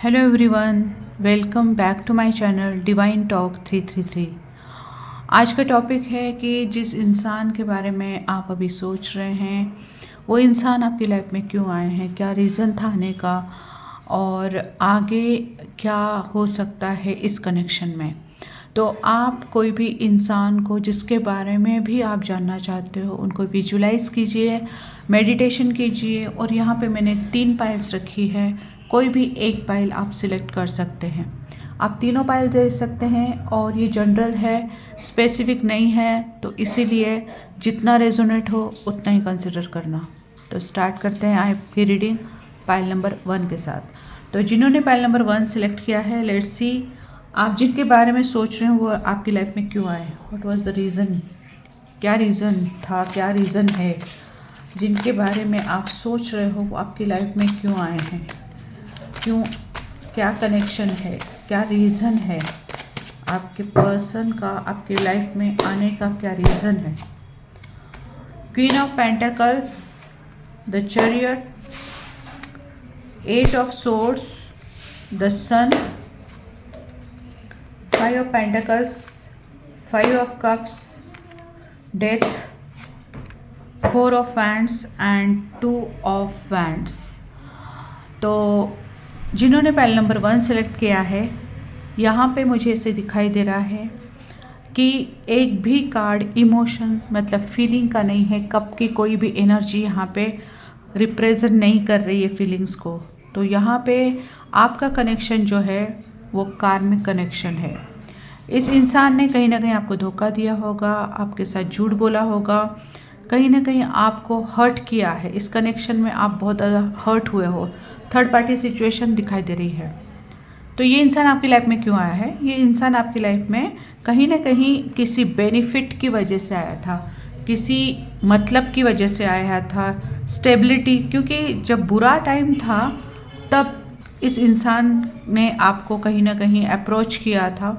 Hello everyone, welcome back to my channel divine talk 333। आज का topic है कि जिस इंसान के बारे में आप अभी सोच रहे हैं वो इंसान आपकी लाइफ में क्यों आए हैं, क्या रीज़न था आने का और आगे क्या हो सकता है इस कनेक्शन में। तो आप कोई भी इंसान को जिसके बारे में भी आप जानना चाहते हो उनको विजुलाइज कीजिए, मेडिटेशन कीजिए। और यहाँ पे मैंने 3 पाइल्स रखी है, कोई भी एक पाइल आप सिलेक्ट कर सकते हैं। आप तीनों पाइल दे सकते हैं और ये जनरल है, स्पेसिफिक नहीं है, तो इसीलिए जितना रेजोनेट हो उतना ही कंसिडर करना। तो स्टार्ट करते हैं आपकी रीडिंग पाइल नंबर 1 के साथ। तो जिन्होंने पाइल नंबर 1 सिलेक्ट किया है, लेट्स सी आप जिनके बारे में सोच रहे हो वो आपकी लाइफ में क्यों आए, व्हाट वाज द रीज़न, क्या रीज़न था, क्या रीज़न है। जिनके बारे में आप सोच रहे हो वो आपकी लाइफ में क्यों आए हैं, क्यों, क्या कनेक्शन है, क्या रीज़न है, आपके पर्सन का आपके लाइफ में आने का क्या रीज़न है। Queen of pentacles, the chariot, 8 of swords, the sun, 5 of Pentacles, 5 of Cups, Death, 4 of Wands and 2 of Wands। तो जिन्होंने पाइल नंबर 1 सेलेक्ट किया है, यहाँ पे मुझे ऐसे दिखाई दे रहा है कि एक भी कार्ड इमोशन मतलब फीलिंग का नहीं है। कप की कोई भी एनर्जी यहाँ पे रिप्रेजेंट नहीं कर रही है फीलिंग्स को। तो यहाँ पे आपका कनेक्शन जो है वो कार्मिक कनेक्शन है। इस इंसान ने कहीं ना कहीं आपको धोखा दिया होगा, आपके साथ झूठ बोला होगा, कहीं ना कहीं आपको हर्ट किया है। इस कनेक्शन में आप बहुत ज़्यादा हर्ट हुए हो, थर्ड पार्टी सिचुएशन दिखाई दे रही है। तो ये इंसान आपकी लाइफ में क्यों आया है? ये इंसान आपकी लाइफ में कहीं ना कहीं किसी बेनिफिट की वजह से आया था, किसी मतलब की वजह से आया था, स्टेबिलिटी। क्योंकि जब बुरा टाइम था तब इस इंसान ने आपको कहीं ना कहीं अप्रोच किया था।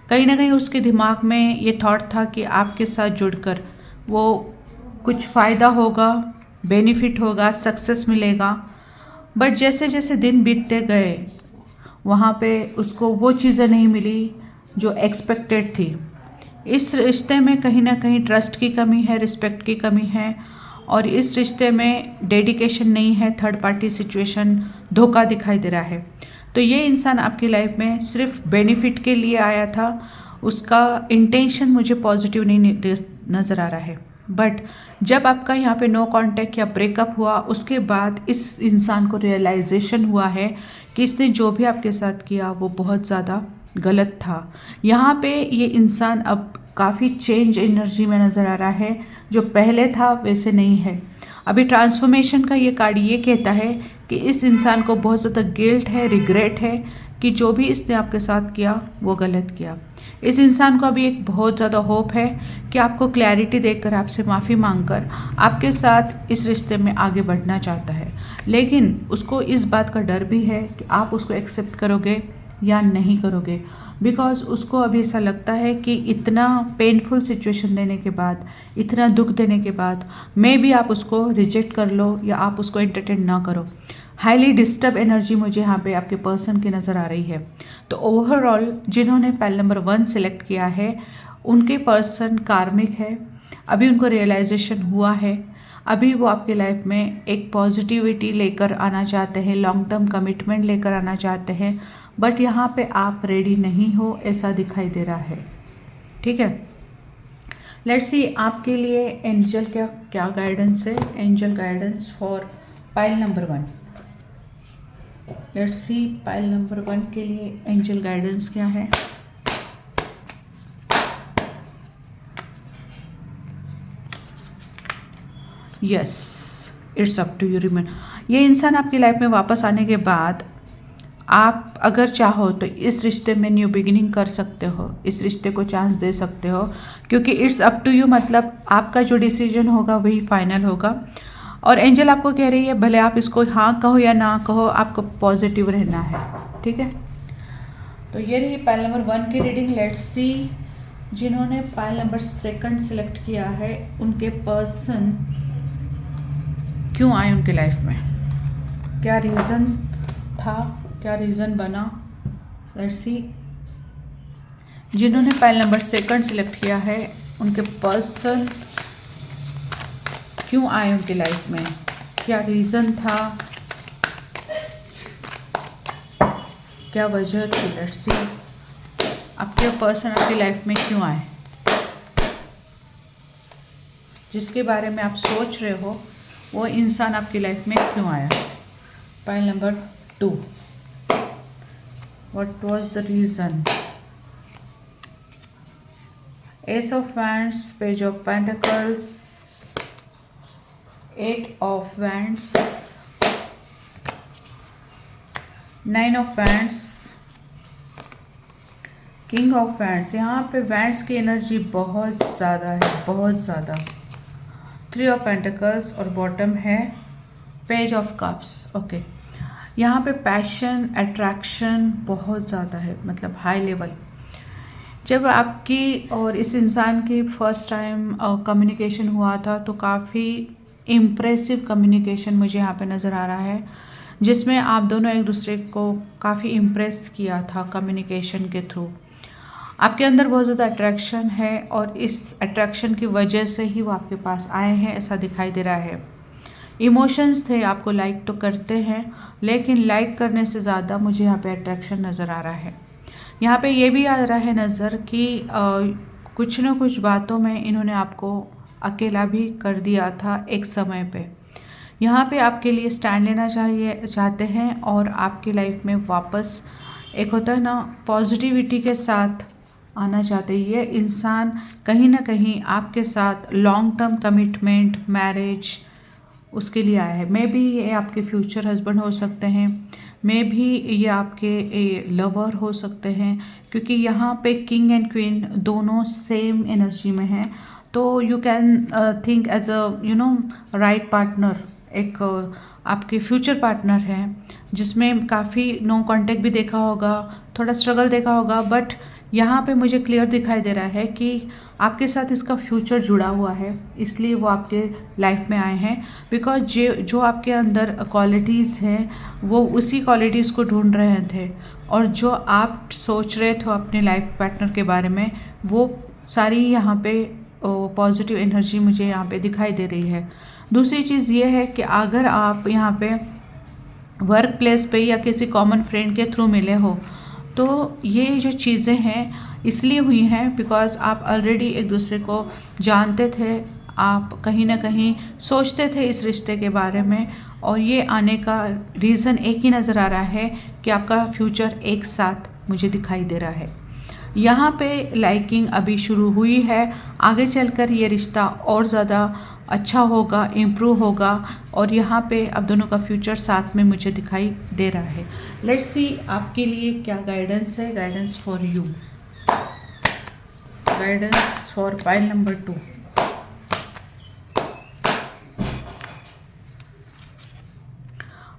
कहीं ना कहीं उसके दिमाग में ये थॉट था कि आपके साथ जुड़कर वो कुछ फ़ायदा होगा, बेनिफिट होगा, सक्सेस मिलेगा। बट जैसे जैसे दिन बीतते गए वहाँ पे उसको वो चीज़ें नहीं मिली जो एक्सपेक्टेड थी। इस रिश्ते में कहीं ना कहीं ट्रस्ट की कमी है, रिस्पेक्ट की कमी है और इस रिश्ते में डेडिकेशन नहीं है। थर्ड पार्टी सिचुएशन, धोखा दिखाई दे रहा है। तो ये इंसान आपकी लाइफ में सिर्फ बेनिफिट के लिए आया था, उसका इंटेंशन मुझे पॉजिटिव नहीं नज़र आ रहा है। बट जब आपका यहाँ पे नो कांटेक्ट या ब्रेकअप हुआ उसके बाद इस इंसान को रियलाइजेशन हुआ है कि इसने जो भी आपके साथ किया वो बहुत ज़्यादा गलत था। यहाँ पे ये इंसान अब काफ़ी चेंज एनर्जी में नज़र आ रहा है, जो पहले था वैसे नहीं है। अभी ट्रांसफॉर्मेशन का ये कार्ड ये कहता है कि इस इंसान को बहुत ज़्यादा गिल्ट है, रिग्रेट है कि जो भी इसने आपके साथ किया वो गलत किया। इस इंसान को अभी एक बहुत ज़्यादा होप है कि आपको क्लैरिटी देकर, आपसे माफ़ी मांगकर आपके साथ इस रिश्ते में आगे बढ़ना चाहता है। लेकिन उसको इस बात का डर भी है कि आप उसको एक्सेप्ट करोगे या नहीं करोगे। बिकॉज उसको अभी ऐसा लगता है कि इतना पेनफुल सिचुएशन देने के बाद, इतना दुख देने के बाद मे भी आप उसको रिजेक्ट कर लो या आप उसको एंटरटेन ना करो। हाईली डिस्टर्ब एनर्जी मुझे यहाँ पे आपके पर्सन की नज़र आ रही है। तो ओवरऑल जिन्होंने पाइल नंबर 1 सेलेक्ट किया है उनके पर्सन कार्मिक है। अभी उनको रियलाइजेशन हुआ है, अभी वो आपकी लाइफ में एक पॉजिटिविटी लेकर आना चाहते हैं, लॉन्ग टर्म कमिटमेंट लेकर आना चाहते हैं। बट यहाँ पे आप रेडी नहीं हो ऐसा दिखाई दे रहा है। ठीक है, लेट्स सी आपके लिए एंजल क्या गाइडेंस है। Angel guidance for pile number 1। Let's see pile number 1 के लिए एंजल गाइडेंस क्या है। Yes, it's up to you remain. ये इंसान आपकी लाइफ में वापस आने के बाद आप अगर चाहो तो इस रिश्ते में न्यू बिगिनिंग कर सकते हो, इस रिश्ते को चांस दे सकते हो। क्योंकि इट्स अप टू यू मतलब आपका जो डिसीजन होगा वही फाइनल होगा। और एंजल आपको कह रही है भले आप इसको हाँ कहो या ना कहो, आपको पॉजिटिव रहना है। ठीक है, तो ये रही पाइल नंबर 1 की रीडिंग। लेट्स सी जिन्होंने पाइल नंबर 2 सिलेक्ट किया है उनके पर्सन क्यों आए उनके लाइफ में, क्या रीज़न था क्या रीज़न बना, लेट्स सी। जिन्होंने पाइल नंबर सेकंड सिलेक्ट किया है, उनके पर्सन क्यों आए उनकी लाइफ में, क्या रीज़न था, क्या वजह थी, लेट्स सी। आपके पर्सन आपकी लाइफ में क्यों आए, जिसके बारे में आप सोच रहे हो वो इंसान आपकी लाइफ में क्यों आया। Pile number 2, what was the reason. S of wands, page of pentacles, 8 of wands, 9 of wands, king of wands. यहाँ पे वैंड्स की एनर्जी बहुत ज़्यादा है, बहुत ज़्यादा। 3 ऑफ पेंटिकल्स और बॉटम है पेज ऑफ कप्स। ओके, यहाँ पे पैशन, अट्रैक्शन बहुत ज़्यादा है, मतलब हाई लेवल। जब आपकी और इस इंसान की फर्स्ट टाइम कम्युनिकेशन हुआ था तो काफ़ी इम्प्रेसिव कम्युनिकेशन मुझे यहाँ पे नज़र आ रहा है, जिसमें आप दोनों एक दूसरे को काफ़ी इम्प्रेस किया था कम्युनिकेशन के थ्रू। आपके अंदर बहुत ज़्यादा अट्रैक्शन है और इस अट्रैक्शन की वजह से ही वो आपके पास आए हैं, ऐसा दिखाई दे रहा है। इमोशंस थे, आपको लाइक तो करते हैं, लेकिन लाइक करने से ज़्यादा मुझे यहाँ पे अट्रैक्शन नज़र आ रहा है। यहाँ पे ये भी आ रहा है नज़र कि कुछ न कुछ बातों में इन्होंने आपको अकेला भी कर दिया था एक समय पे। यहाँ पे आपके लिए स्टैंड लेना चाहते हैं और आपकी लाइफ में वापस एक होता है ना पॉजिटिविटी के साथ आना चाहते हैं। ये इंसान कहीं ना कहीं आपके साथ लॉन्ग टर्म कमिटमेंट, मैरिज, उसके लिए आया है। मे बी ये आपके फ्यूचर हस्बैंड हो सकते हैं, मे भी ये आपके लवर हो सकते हैं, क्योंकि यहाँ पे किंग एंड क्वीन दोनों सेम एनर्जी में हैं। तो you can think as a right partner, एक आपके फ्यूचर पार्टनर है, जिसमें काफ़ी नो कांटेक्ट भी देखा होगा, थोड़ा स्ट्रगल देखा होगा, बट यहाँ पे मुझे क्लियर दिखाई दे रहा है कि आपके साथ इसका फ्यूचर जुड़ा हुआ है, इसलिए वो आपके लाइफ में आए हैं। बिकॉज जो आपके अंदर क्वालिटीज़ हैं वो उसी क्वालिटीज़ को ढूंढ रहे थे, और जो आप सोच रहे थे अपने लाइफ पार्टनर के बारे में, वो सारी यहाँ पे पॉजिटिव एनर्जी मुझे यहाँ पे दिखाई दे रही है। दूसरी चीज़ ये है कि अगर आप यहाँ पे वर्क प्लेस पे या किसी कॉमन फ्रेंड के थ्रू मिले हो, तो ये जो चीज़ें हैं इसलिए हुई हैं बिकॉज आप ऑलरेडी एक दूसरे को जानते थे, आप कहीं ना कहीं सोचते थे इस रिश्ते के बारे में, और ये आने का रीज़न एक ही नज़र आ रहा है कि आपका फ्यूचर एक साथ मुझे दिखाई दे रहा है। यहाँ पे लाइकिंग अभी शुरू हुई है, आगे चलकर ये रिश्ता और ज़्यादा अच्छा होगा, इम्प्रूव होगा, और यहाँ पे अब दोनों का फ्यूचर साथ में मुझे दिखाई दे रहा है। लेट्स सी आपके लिए क्या गाइडेंस है, guidance for you, guidance for pile number 2।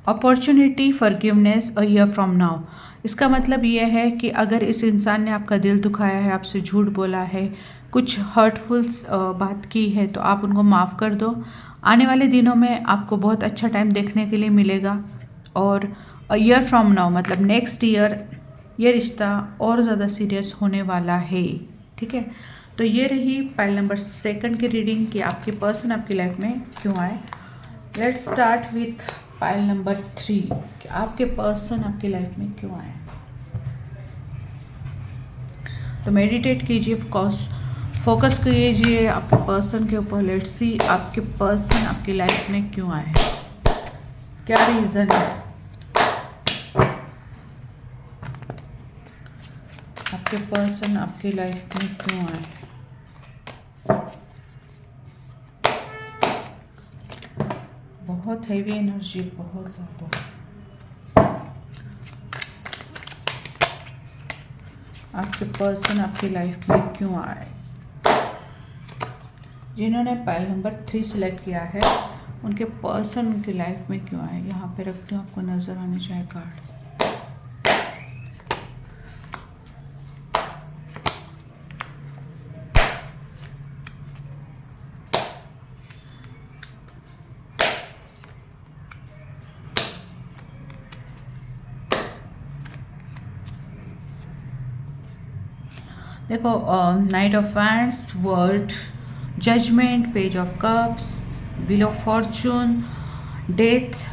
Opportunity, forgiveness a year from now. इसका मतलब ये है कि अगर इस इंसान ने आपका दिल दुखाया है, आपसे झूठ बोला है, कुछ हर्टफुल बात की है, तो आप उनको माफ़ कर दो। आने वाले दिनों में आपको बहुत अच्छा टाइम देखने के लिए मिलेगा, और अ ईयर फ्रॉम नाउ मतलब नेक्स्ट ईयर ये रिश्ता और ज़्यादा सीरियस होने वाला है। ठीक है, तो ये रही पाइल नंबर 2 की रीडिंग कि आपके पर्सन आपकी लाइफ में क्यों आए। Let's start with pile number 3 कि आपके पर्सन आपकी लाइफ में क्यों आए। तो मेडिटेट कीजिए, फोकस कीजिए आपके पर्सन के ऊपर। लेट्स सी आपके पर्सन आपकी लाइफ में क्यों आए, क्या रीज़न है आपके पर्सन आपकी लाइफ में क्यों आए। बहुत हैवी एनर्जी, बहुत ज़्यादा। आपके पर्सन आपकी लाइफ में क्यों आए। जिन्होंने पाइल नंबर 3 सिलेक्ट किया है, उनके पर्सन उनकी लाइफ में क्यों आए। यहाँ पे रखती हूँ, आपको नज़र आने चाहिए कार्ड। देखो, knight of wands, world, judgement, page of cups, wheel of fortune, death,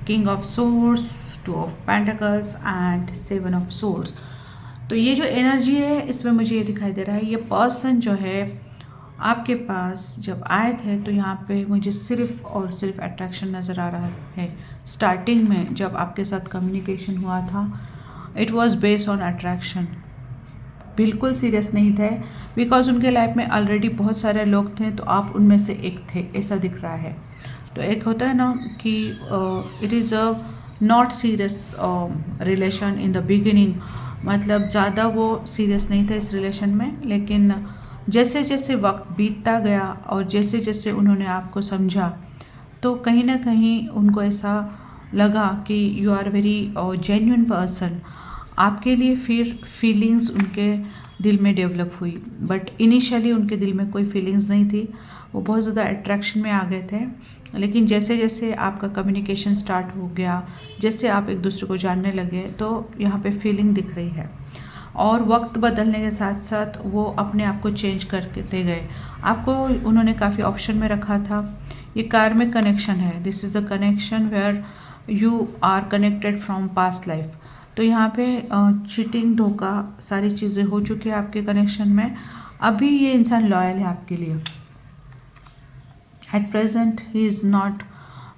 king of swords, two of pentacles and seven of swords. तो ये जो एनर्जी है इसमें मुझे ये दिखाई दे रहा है, ये पर्सन जो है आपके पास जब आए थे तो यहाँ पे मुझे सिर्फ और सिर्फ अट्रैक्शन नज़र आ रहा है। स्टार्टिंग में जब आपके साथ कम्युनिकेशन हुआ था, it was based on attraction, बिल्कुल सीरियस नहीं थे, बिकॉज उनके लाइफ में ऑलरेडी बहुत सारे लोग थे, तो आप उनमें से एक थे, ऐसा दिख रहा है। तो एक होता है ना कि it is a not serious relation in the beginning, मतलब ज़्यादा वो सीरियस नहीं थे इस रिलेशन में, लेकिन जैसे जैसे वक्त बीतता गया और जैसे जैसे उन्होंने आपको समझा, तो कहीं ना कहीं उनको ऐसा लगा कि you are very genuine person. आपके लिए फिर फीलिंग्स उनके दिल में डेवलप हुई, बट इनिशियली उनके दिल में कोई फीलिंग्स नहीं थी, वो बहुत ज़्यादा अट्रैक्शन में आ गए थे। लेकिन जैसे जैसे आपका कम्युनिकेशन स्टार्ट हो गया, जैसे आप एक दूसरे को जानने लगे, तो यहाँ पे फीलिंग दिख रही है। और वक्त बदलने के साथ साथ वो अपने आप को चेंज करते गए। आपको उन्होंने काफ़ी ऑप्शन में रखा था। ये कार्मिक कनेक्शन है, this is the connection where you are connected from past life. तो यहाँ पे चीटिंग, धोखा, सारी चीज़ें हो चुकी है आपके कनेक्शन में। अभी ये इंसान लॉयल है आपके लिए। At present he is not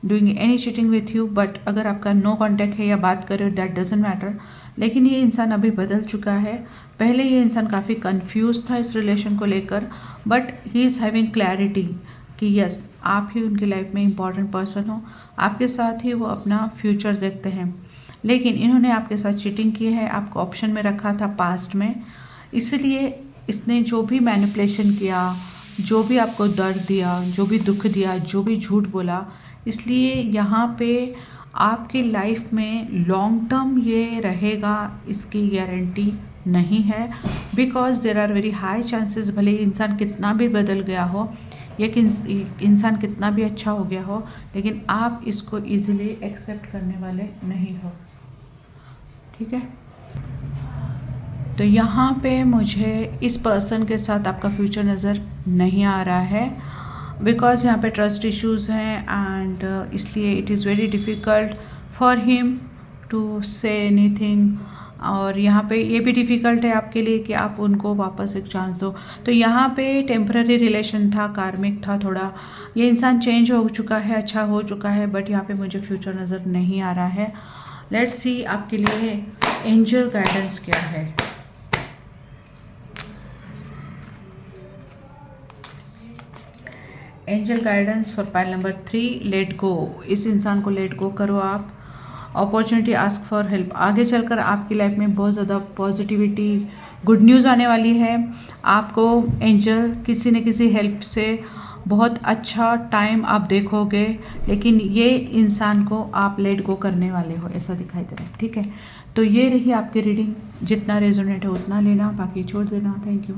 doing any cheating with you, but अगर आपका नो कॉन्टैक्ट है या बात कर रहे हो, दैट डजेंट मैटर। लेकिन ये इंसान अभी बदल चुका है। पहले ये इंसान काफ़ी कंफ्यूज था इस रिलेशन को लेकर, but he is having clarity कि यस, आप ही उनकी लाइफ में इंपॉर्टेंट पर्सन हो, आपके साथ ही वो अपना फ्यूचर देखते हैं। लेकिन इन्होंने आपके साथ चीटिंग की है, आपको ऑप्शन में रखा था पास्ट में, इसलिए इसने जो भी मैनिपुलेशन किया, जो भी आपको दर्द दिया, जो भी दुख दिया, जो भी झूठ बोला, इसलिए यहाँ पे आपकी लाइफ में लॉन्ग टर्म ये रहेगा इसकी गारंटी नहीं है, because there are very high chances, भले इंसान कितना भी बदल गया हो, एक इंसान कितना भी अच्छा हो गया हो, लेकिन आप इसको इजीली एक्सेप्ट करने वाले नहीं हो। ठीक है, तो यहाँ पे मुझे इस पर्सन के साथ आपका फ्यूचर नज़र नहीं आ रहा है, बिकॉज यहाँ पे ट्रस्ट इश्यूज़ हैं एंड इसलिए it is very difficult for him to say anything. और यहाँ पे ये भी डिफ़िकल्ट है आपके लिए कि आप उनको वापस एक चांस दो। तो यहाँ पे टेम्पररी रिलेशन था, कार्मिक था थोड़ा, ये इंसान चेंज हो चुका है, अच्छा हो चुका है, बट यहाँ पे मुझे फ्यूचर नज़र नहीं आ रहा है। लेट्स सी आपके लिए एंजल गाइडेंस क्या है। Angel guidance for pile number 3, let go. इस इंसान को लेट गो करो आप। Opportunity, ask for help. आगे चलकर आपकी लाइफ में बहुत ज़्यादा पॉजिटिविटी, गुड न्यूज़ आने वाली है। आपको एंजल किसी न किसी हेल्प से बहुत अच्छा टाइम आप देखोगे, लेकिन ये इंसान को आप लेट गो करने वाले हो, ऐसा दिखाई दे रहा है। ठीक है, तो ये रही आपकी रीडिंग। जितना रेजोनेट है उतना लेना, बाकी छोड़ देना। Thank you.